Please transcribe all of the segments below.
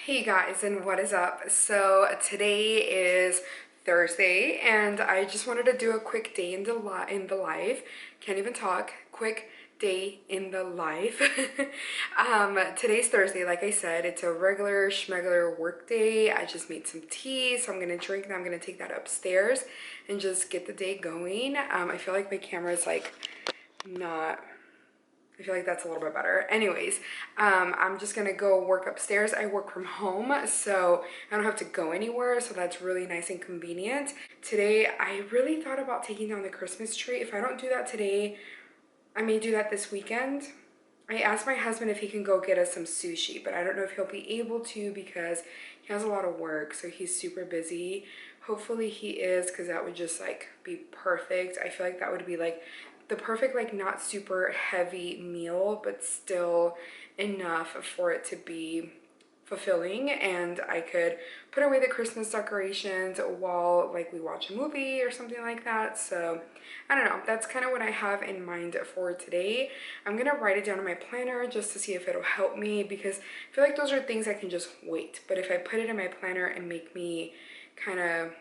Hey guys, and what is up? So today is Thursday and I just wanted to do a quick day in the life. Can't even talk. Quick day in the life. Today's Thursday, like I said. It's a regular schmegular work day. I just made some tea, so I'm gonna drink and I'm gonna take that upstairs and just get the day going. I feel like my camera is like not, I feel like that's a little bit better. Anyways, I'm just gonna go work upstairs. I work from home, so I don't have to go anywhere, so that's really nice and convenient. Today, I really thought about taking down the Christmas tree. If I don't do that today, I may do that this weekend. I asked my husband if he can go get us some sushi, but I don't know if he'll be able to because he has a lot of work, so he's super busy. Hopefully he is, because that would just like be perfect. I feel like that would be like the perfect, like not super heavy meal, but still enough for it to be fulfilling, and I could put away the Christmas decorations while like we watch a movie or something like that. So I don't know, that's kind of what I have in mind for today. I'm gonna write it down in my planner just to see if it'll help me, because I feel like those are things I can just wait, but if I put it in my planner and make me kind of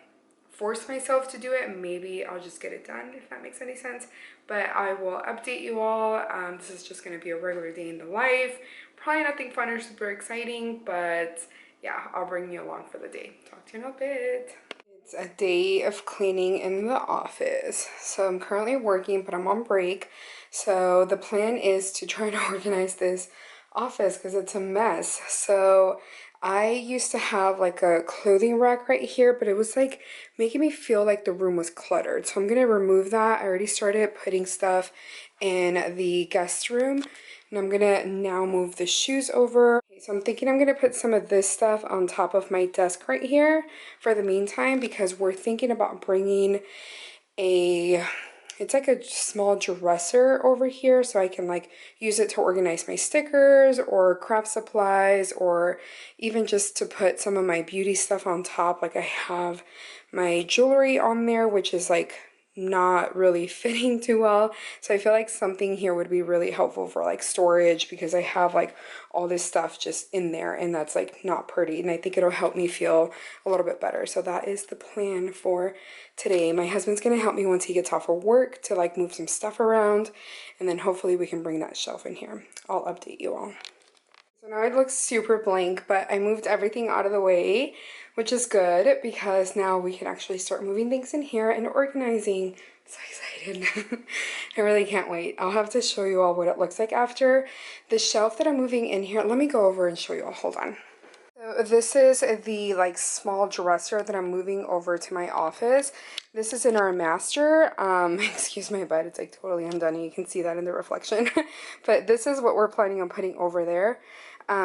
force myself to do it, maybe I'll just get it done, if that makes any sense. But I will update you all. This is just going to be a regular day in the life. Probably nothing fun or super exciting, but yeah, I'll bring you along for the day. Talk to you in a bit. It's a day of cleaning in the office. So I'm currently working, but I'm on break. So the plan is to try to organize this office because it's a mess. So I used to have like a clothing rack right here, but it was like making me feel like the room was cluttered. So I'm gonna remove that. I already started putting stuff in the guest room, and I'm gonna now move the shoes over. Okay, so I'm thinking I'm gonna put some of this stuff on top of my desk right here for the meantime, because we're thinking about bringing a, it's like a small dresser over here, so I can like use it to organize my stickers or craft supplies, or even just to put some of my beauty stuff on top. Like I have my jewelry on there, which is like not really fitting too well, so I feel like something here would be really helpful for like storage, because I have like all this stuff just in there and that's like not pretty, and I think it'll help me feel a little bit better. So that is the plan for today. My husband's gonna help me once he gets off of work to like move some stuff around, and then hopefully we can bring that shelf in here. I'll update you all. So now it looks super blank, but I moved everything out of the way, which is good because now we can actually start moving things in here and organizing. I'm so excited. I really can't wait. I'll have to show you all what it looks like after. The shelf that I'm moving in here, let me go over and show you all. Hold on. So this is the like small dresser that I'm moving over to my office. This is in our master. Excuse my butt, it's like totally undone. You can see that in the reflection. But this is what we're planning on putting over there,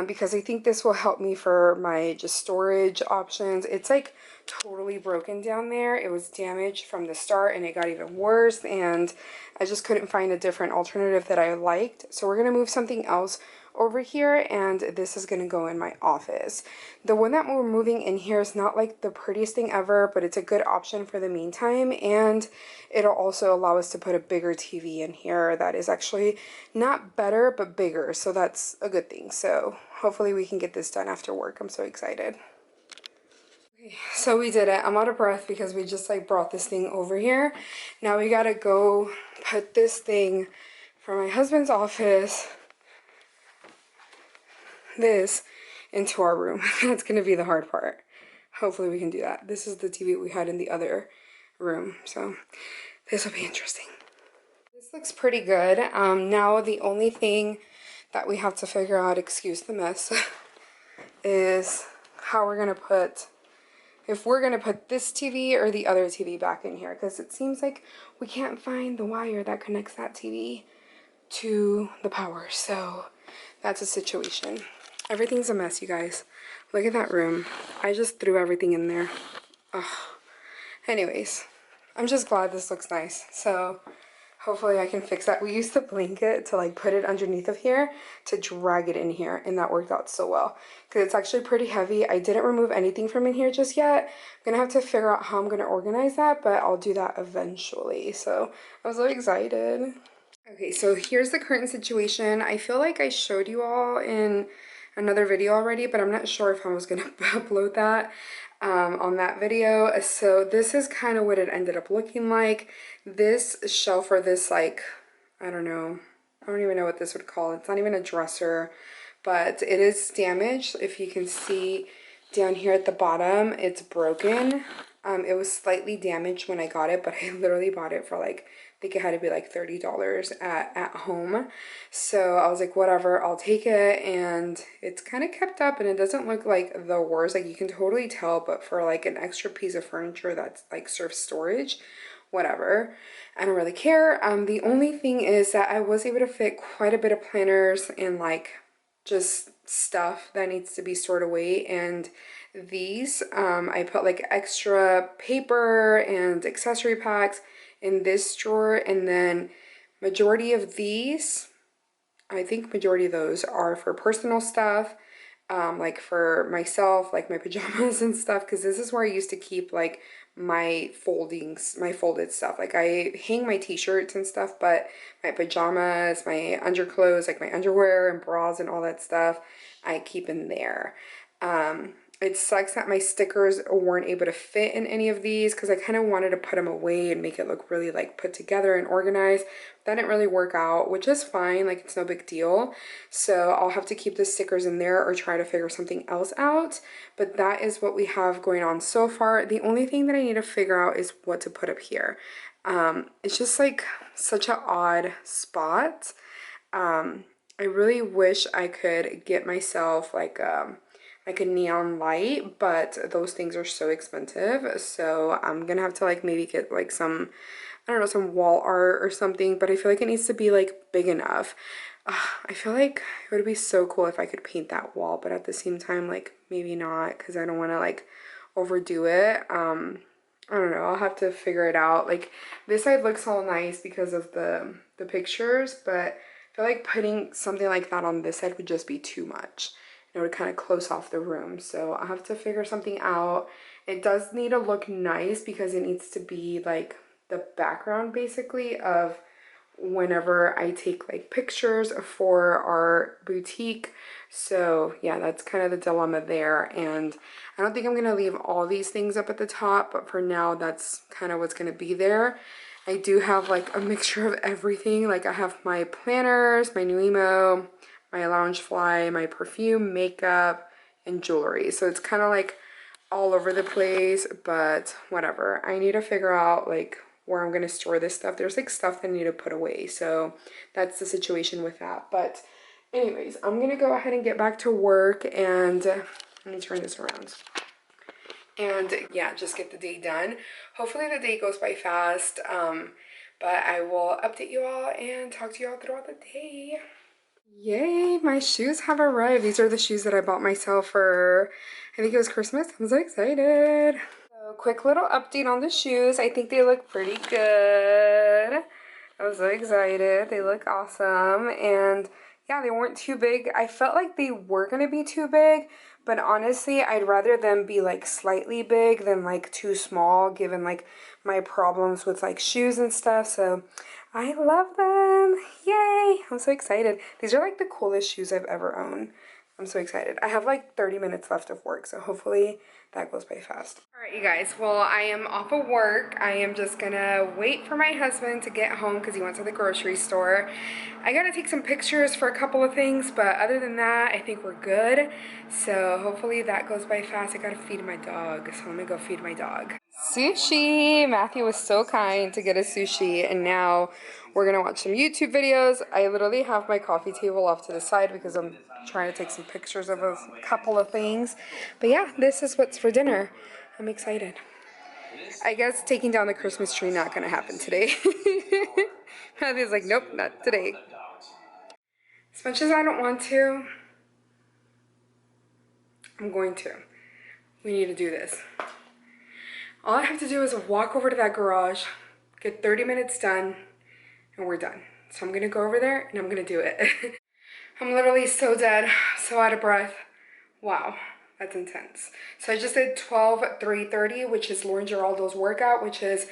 because I think this will help me for my just storage options. It's like totally broken down there. It was damaged from the start and it got even worse, and I just couldn't find a different alternative that I liked. So we're gonna move something else over here, and this is gonna go in my office. The one that we're moving in here is not like the prettiest thing ever, but it's a good option for the meantime, and it'll also allow us to put a bigger TV in here that is actually not better but bigger, so that's a good thing. So hopefully we can get this done after work. I'm so excited. Okay, so we did it. I'm out of breath because we just like brought this thing over here. Now we gotta go put this thing from my husband's office, this, into our room. That's gonna be the hard part. Hopefully we can do that. This is the TV we had in the other room, so this will be interesting. This looks pretty good. Now the only thing that we have to figure out, excuse the mess, is how we're gonna put, if we're gonna put this TV or the other TV back in here, because it seems like we can't find the wire that connects that TV to the power. So that's a situation. Everything's a mess, you guys. Look at that room. I just threw everything in there. Ugh. Anyways, I'm just glad this looks nice. So hopefully I can fix that. We used the blanket to like put it underneath of here to drag it in here, and that worked out so well because it's actually pretty heavy. I didn't remove anything from in here just yet. I'm gonna have to figure out how I'm gonna organize that, but I'll do that eventually. So I'm so excited. Okay, so here's the current situation. I feel like I showed you all in another video already, but I'm not sure if I was gonna upload that on that video. So this is kind of what it ended up looking like. This shelf, or this, like, I don't know, I don't even know what this would call. It's not even a dresser, but it is damaged. If you can see down here at the bottom, it's broken. It was slightly damaged when I got it, but I literally bought it for like, I think it had to be like $30 at home. So I was like, whatever, I'll take it. And it's kind of kept up, and it doesn't look like the worst. Like, you can totally tell, but for like an extra piece of furniture that's like serves storage, whatever, I don't really care. The only thing is that I was able to fit quite a bit of planners and like just stuff that needs to be stored away. And these, I put like extra paper and accessory packs in this drawer, and then majority of these, I think majority of those are for personal stuff, like for myself, like my pajamas and stuff, because this is where I used to keep like my foldings, my folded stuff. Like, I hang my t-shirts and stuff, but my pajamas, my underclothes, like my underwear and bras and all that stuff, I keep in there. It sucks that my stickers weren't able to fit in any of these, because I kind of wanted to put them away and make it look really like put together and organized. That didn't really work out, which is fine, like it's no big deal. So I'll have to keep the stickers in there or try to figure something else out. But that is what we have going on so far. The only thing that I need to figure out is what to put up here. It's just like such an odd spot. I really wish I could get myself like a neon light, but those things are so expensive. So I'm gonna have to like maybe get like some, I don't know, some wall art or something, but I feel like it needs to be like big enough. I feel like it would be so cool if I could paint that wall, but at the same time, like maybe not, because I don't want to like overdo it. I don't know, I'll have to figure it out. Like, this side looks all nice because of the pictures, but I feel like putting something like that on this side would just be too much. It would kind of close off the room. So I'll have to figure something out. It does need to look nice because it needs to be like the background basically of whenever I take like pictures for our boutique. So yeah, that's kind of the dilemma there. And I don't think I'm gonna leave all these things up at the top, but for now that's kind of what's gonna be there. I do have like a mixture of everything. Like, I have my planners, my new emo, my Loungefly, my perfume, makeup, and jewelry. So it's kind of like all over the place, but whatever. I need to figure out like where I'm going to store this stuff. There's like stuff that I need to put away. So that's the situation with that. But anyways, I'm going to go ahead and get back to work, and let me turn this around. And yeah, just get the day done. Hopefully the day goes by fast. But I will update you all and talk to you all throughout the day. Yay, my shoes have arrived. These are the shoes that I bought myself for, I think it was Christmas. I'm so excited. So, quick little update on the shoes. I think they look pretty good. I was so excited. They look awesome. And yeah, they weren't too big. I felt like they were going to be too big, but honestly, I'd rather them be like slightly big than like too small, given like my problems with like shoes and stuff. So I love them. Yay. I'm so excited. These are like the coolest shoes I've ever owned. I'm so excited. I have like 30 minutes left of work, so hopefully that goes by fast. All right, you guys. Well, I am off of work. I am just gonna wait for my husband to get home because he went to the grocery store. I gotta take some pictures for a couple of things, but other than that, I think we're good. So hopefully that goes by fast. I gotta feed my dog, so let me go feed my dog. Sushi! Matthew was so kind to get us sushi, and now we're gonna watch some YouTube videos. I literally have my coffee table off to the side because I'm trying to take some pictures of a couple of things. But yeah, this is what's for dinner. I'm excited. I guess taking down the Christmas tree not gonna happen today. Matthew's like, nope, not today. As much as I don't want to, I'm going to. We need to do this. All I have to do is walk over to that garage, get 30 minutes done, and we're done. So I'm gonna go over there and I'm gonna do it. I'm literally so dead, so out of breath. Wow, that's intense. So I just did 12, 3:30, which is Lauren Geraldo's workout, which is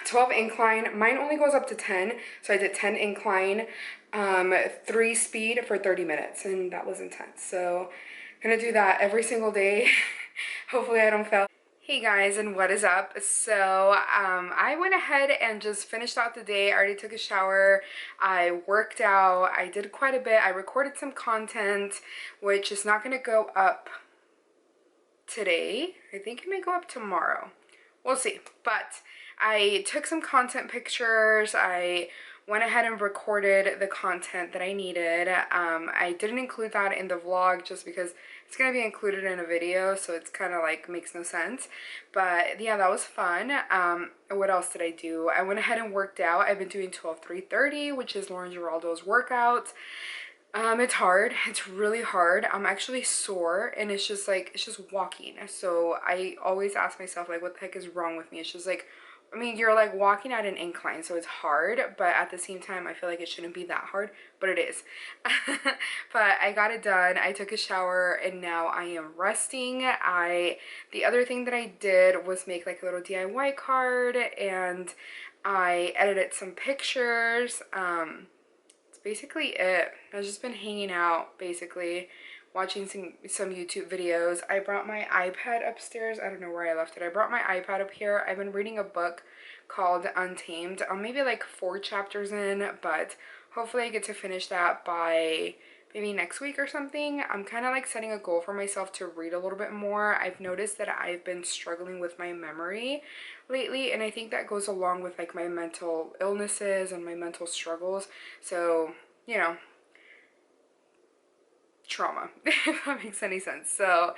12 incline. Mine only goes up to 10, so I did 10 incline, 3 speed for 30 minutes, and that was intense. So I'm gonna do that every single day. Hopefully I don't fail. Hey guys, and what is up? So I went ahead and just finished out the day. I already took a shower. I worked out. I did quite a bit. I recorded some content, which is not going to go up today. I think it may go up tomorrow. We'll see. But I took some content pictures. I went ahead and recorded the content that I needed. I didn't include that in the vlog just because it's going to be included in a video, so it's kind of like makes no sense. But yeah, that was fun. What else did I do? I went ahead and worked out. I've been doing 12-3-30, which is Lauren Giraldo's workout. It's hard. It's really hard. I'm actually sore, and it's just like, it's just walking. So I always ask myself, like, what the heck is wrong with me? It's just like, I mean, you're like walking at an incline, so it's hard, but at the same time, I feel like it shouldn't be that hard, but it is. But I got it done. I took a shower, and now I am resting. The other thing that I did was make like a little DIY card, and I edited some pictures. Basically it. I've just been hanging out, basically watching some YouTube videos. I brought my iPad upstairs. I don't know where I left it. I brought my iPad up here. I've been reading a book called Untamed. I'm maybe like 4 chapters in, but hopefully I get to finish that by maybe next week or something. I'm kind of like setting a goal for myself to read a little bit more. I've noticed that I've been struggling with my memory lately, and I think that goes along with like my mental illnesses and my mental struggles. So, you know, trauma, if that makes any sense. So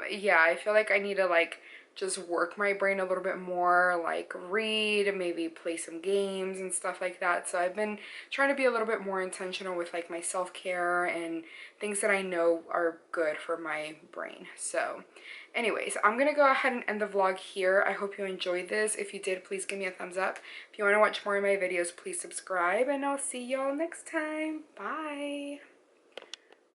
yeah, I feel like I need to like just work my brain a little bit more, like read, maybe play some games and stuff like that. So I've been trying to be a little bit more intentional with like my self-care and things that I know are good for my brain. So anyways, I'm gonna go ahead and end the vlog here. I hope you enjoyed this. If you did, please give me a thumbs up. If you want to watch more of my videos, please subscribe, and I'll see y'all next time. Bye.